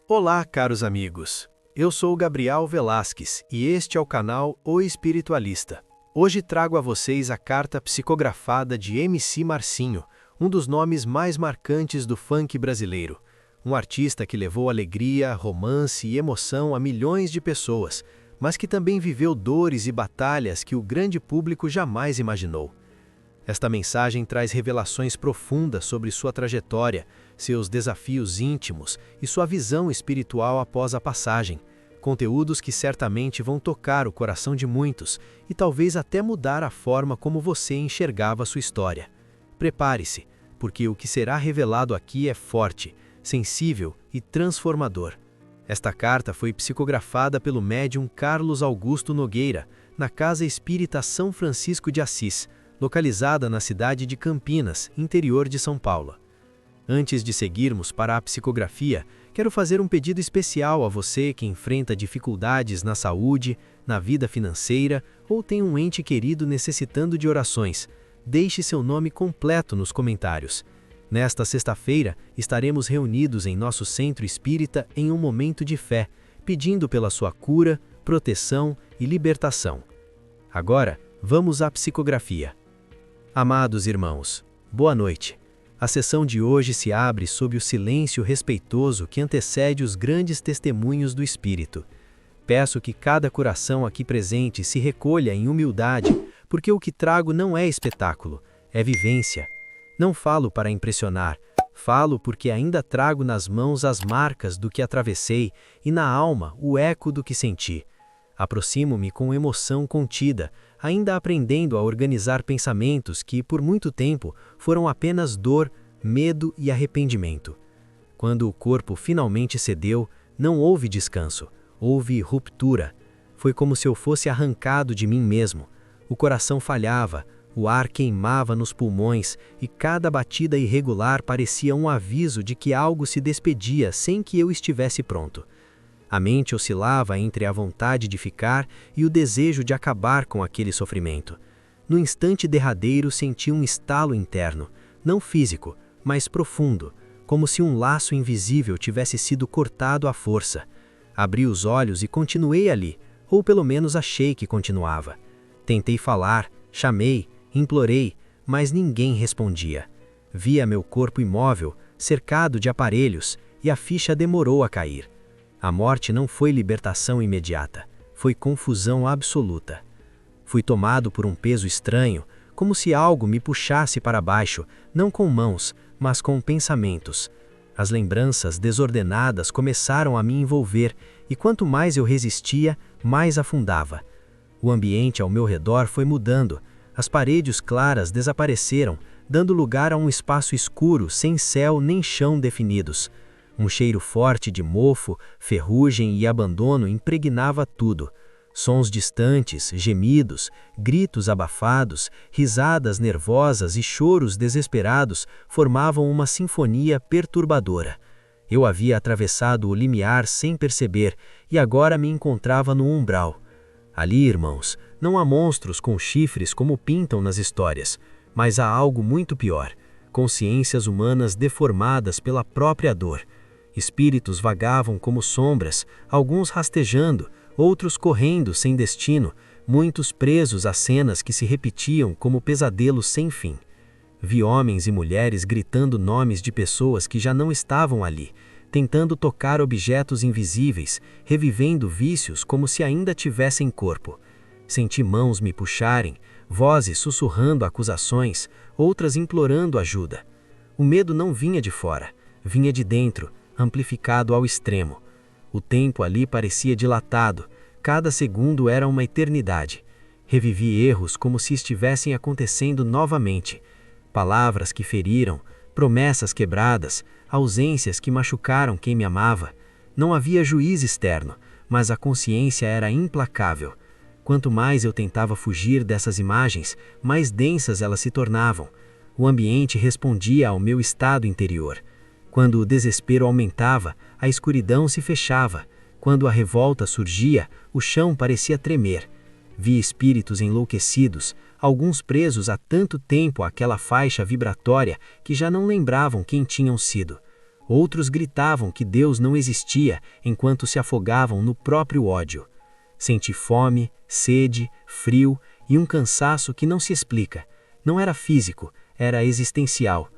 Olá, caros amigos. Eu sou o Gabriel Velasquez e este é o canal O Espiritualista. Hoje trago a vocês a carta psicografada de MC Marcinho, um dos nomes mais marcantes do funk brasileiro. Um artista que levou alegria, romance e emoção a milhões de pessoas, mas que também viveu dores e batalhas que o grande público jamais imaginou. Esta mensagem traz revelações profundas sobre sua trajetória, seus desafios íntimos e sua visão espiritual após a passagem. Conteúdos que certamente vão tocar o coração de muitos e talvez até mudar a forma como você enxergava sua história. Prepare-se, porque o que será revelado aqui é forte, sensível e transformador. Esta carta foi psicografada pelo médium Carlos Augusto Nogueira, na Casa Espírita São Francisco de Assis, localizada na cidade de Campinas, interior de São Paulo. Antes de seguirmos para a psicografia, quero fazer um pedido especial a você que enfrenta dificuldades na saúde, na vida financeira ou tem um ente querido necessitando de orações. Deixe seu nome completo nos comentários. Nesta sexta-feira, estaremos reunidos em nosso centro espírita em um momento de fé, pedindo pela sua cura, proteção e libertação. Agora, vamos à psicografia. Amados irmãos, boa noite. A sessão de hoje se abre sob o silêncio respeitoso que antecede os grandes testemunhos do Espírito. Peço que cada coração aqui presente se recolha em humildade, porque o que trago não é espetáculo, é vivência. Não falo para impressionar, falo porque ainda trago nas mãos as marcas do que atravessei e na alma o eco do que senti. Aproximo-me com emoção contida, ainda aprendendo a organizar pensamentos que, por muito tempo, foram apenas dor, medo e arrependimento. Quando o corpo finalmente cedeu, não houve descanso, houve ruptura. Foi como se eu fosse arrancado de mim mesmo. O coração falhava, o ar queimava nos pulmões e cada batida irregular parecia um aviso de que algo se despedia sem que eu estivesse pronto. A mente oscilava entre a vontade de ficar e o desejo de acabar com aquele sofrimento. No instante derradeiro senti um estalo interno, não físico, mas profundo, como se um laço invisível tivesse sido cortado à força. Abri os olhos e continuei ali, ou pelo menos achei que continuava. Tentei falar, chamei, implorei, mas ninguém respondia. Via meu corpo imóvel, cercado de aparelhos, e a ficha demorou a cair. A morte não foi libertação imediata, foi confusão absoluta. Fui tomado por um peso estranho, como se algo me puxasse para baixo, não com mãos, mas com pensamentos. As lembranças desordenadas começaram a me envolver, e quanto mais eu resistia, mais afundava. O ambiente ao meu redor foi mudando, as paredes claras desapareceram, dando lugar a um espaço escuro, sem céu nem chão definidos. Um cheiro forte de mofo, ferrugem e abandono impregnava tudo. Sons distantes, gemidos, gritos abafados, risadas nervosas e choros desesperados formavam uma sinfonia perturbadora. Eu havia atravessado o limiar sem perceber e agora me encontrava no umbral. Ali, irmãos, não há monstros com chifres como pintam nas histórias, mas há algo muito pior: consciências humanas deformadas pela própria dor. Espíritos vagavam como sombras, alguns rastejando, outros correndo sem destino, muitos presos a cenas que se repetiam como pesadelos sem fim. Vi homens e mulheres gritando nomes de pessoas que já não estavam ali, tentando tocar objetos invisíveis, revivendo vícios como se ainda tivessem corpo. Senti mãos me puxarem, vozes sussurrando acusações, outras implorando ajuda. O medo não vinha de fora, vinha de dentro, amplificado ao extremo. O tempo ali parecia dilatado, cada segundo era uma eternidade. Revivi erros como se estivessem acontecendo novamente. Palavras que feriram, promessas quebradas, ausências que machucaram quem me amava. Não havia juiz externo, mas a consciência era implacável. Quanto mais eu tentava fugir dessas imagens, mais densas elas se tornavam. O ambiente respondia ao meu estado interior. Quando o desespero aumentava, a escuridão se fechava. Quando a revolta surgia, o chão parecia tremer. Vi espíritos enlouquecidos, alguns presos há tanto tempo àquela faixa vibratória que já não lembravam quem tinham sido. Outros gritavam que Deus não existia enquanto se afogavam no próprio ódio. Senti fome, sede, frio e um cansaço que não se explica. Não era físico, era existencial.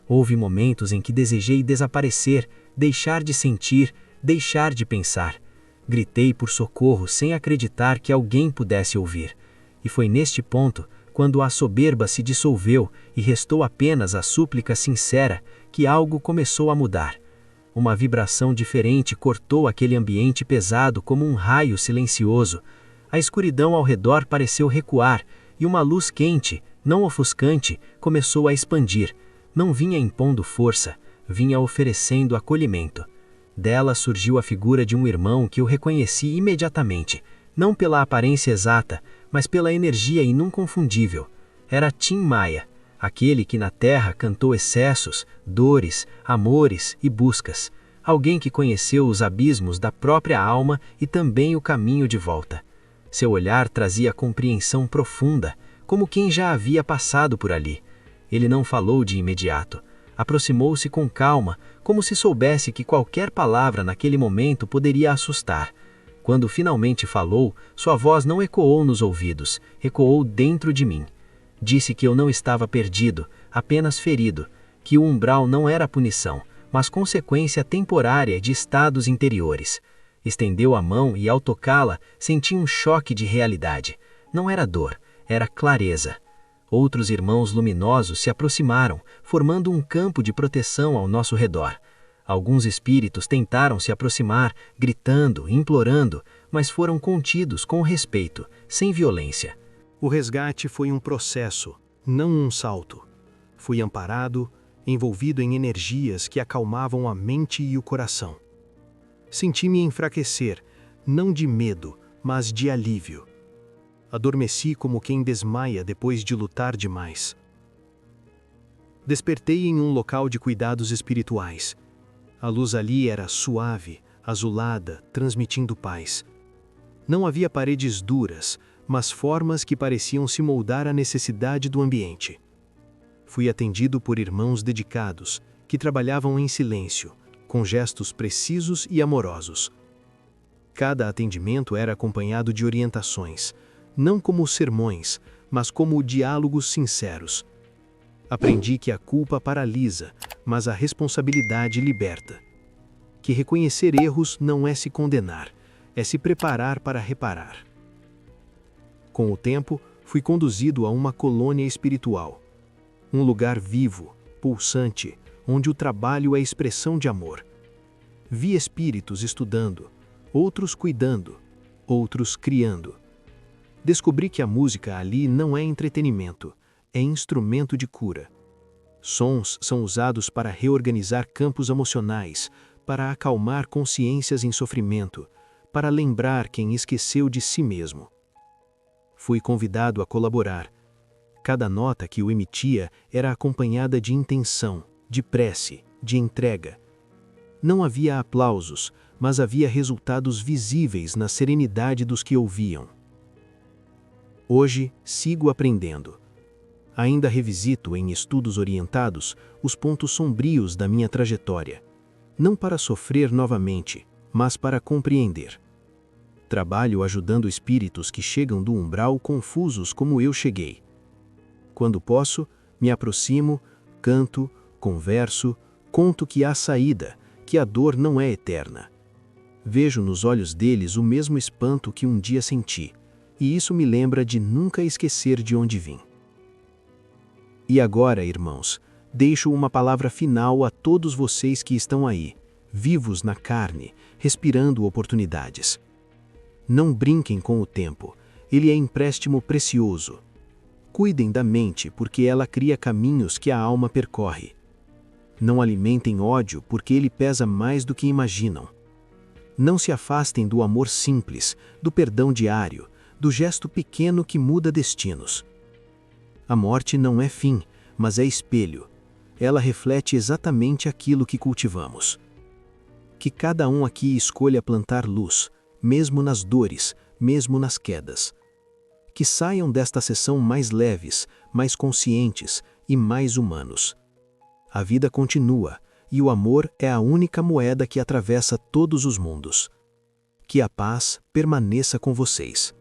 Houve momentos em que desejei desaparecer, deixar de sentir, deixar de pensar. Gritei por socorro sem acreditar que alguém pudesse ouvir. E foi neste ponto, quando a soberba se dissolveu e restou apenas a súplica sincera, que algo começou a mudar. Uma vibração diferente cortou aquele ambiente pesado como um raio silencioso. A escuridão ao redor pareceu recuar, e uma luz quente, não ofuscante, começou a expandir. Não vinha impondo força, vinha oferecendo acolhimento. Dela surgiu a figura de um irmão que eu reconheci imediatamente, não pela aparência exata, mas pela energia inconfundível. Era Tim Maia, aquele que na terra cantou excessos, dores, amores e buscas. Alguém que conheceu os abismos da própria alma e também o caminho de volta. Seu olhar trazia compreensão profunda, como quem já havia passado por ali. Ele não falou de imediato. Aproximou-se com calma, como se soubesse que qualquer palavra naquele momento poderia assustar. Quando finalmente falou, sua voz não ecoou nos ouvidos, ecoou dentro de mim. Disse que eu não estava perdido, apenas ferido, que o umbral não era punição, mas consequência temporária de estados interiores. Estendeu a mão e, ao tocá-la, senti um choque de realidade. Não era dor, era clareza. Outros irmãos luminosos se aproximaram, formando um campo de proteção ao nosso redor. Alguns espíritos tentaram se aproximar, gritando, implorando, mas foram contidos com respeito, sem violência. O resgate foi um processo, não um salto. Fui amparado, envolvido em energias que acalmavam a mente e o coração. Senti-me enfraquecer, não de medo, mas de alívio. Adormeci como quem desmaia depois de lutar demais. Despertei em um local de cuidados espirituais. A luz ali era suave, azulada, transmitindo paz. Não havia paredes duras, mas formas que pareciam se moldar à necessidade do ambiente. Fui atendido por irmãos dedicados, que trabalhavam em silêncio, com gestos precisos e amorosos. Cada atendimento era acompanhado de orientações, não como sermões, mas como diálogos sinceros. Aprendi que a culpa paralisa, mas a responsabilidade liberta. Que reconhecer erros não é se condenar, é se preparar para reparar. Com o tempo, fui conduzido a uma colônia espiritual. Um lugar vivo, pulsante, onde o trabalho é expressão de amor. Vi espíritos estudando, outros cuidando, outros criando. Descobri que a música ali não é entretenimento, é instrumento de cura. Sons são usados para reorganizar campos emocionais, para acalmar consciências em sofrimento, para lembrar quem esqueceu de si mesmo. Fui convidado a colaborar. Cada nota que eu emitia era acompanhada de intenção, de prece, de entrega. Não havia aplausos, mas havia resultados visíveis na serenidade dos que ouviam. Hoje, sigo aprendendo. Ainda revisito em estudos orientados os pontos sombrios da minha trajetória, não para sofrer novamente, mas para compreender. Trabalho ajudando espíritos que chegam do umbral confusos como eu cheguei. Quando posso, me aproximo, canto, converso, conto que há saída, que a dor não é eterna. Vejo nos olhos deles o mesmo espanto que um dia senti, e isso me lembra de nunca esquecer de onde vim. E agora, irmãos, deixo uma palavra final a todos vocês que estão aí, vivos na carne, respirando oportunidades. Não brinquem com o tempo, ele é empréstimo precioso. Cuidem da mente, porque ela cria caminhos que a alma percorre. Não alimentem ódio, porque ele pesa mais do que imaginam. Não se afastem do amor simples, do perdão diário, do gesto pequeno que muda destinos. A morte não é fim, mas é espelho. Ela reflete exatamente aquilo que cultivamos. Que cada um aqui escolha plantar luz, mesmo nas dores, mesmo nas quedas. Que saiam desta sessão mais leves, mais conscientes e mais humanos. A vida continua, e o amor é a única moeda que atravessa todos os mundos. Que a paz permaneça com vocês.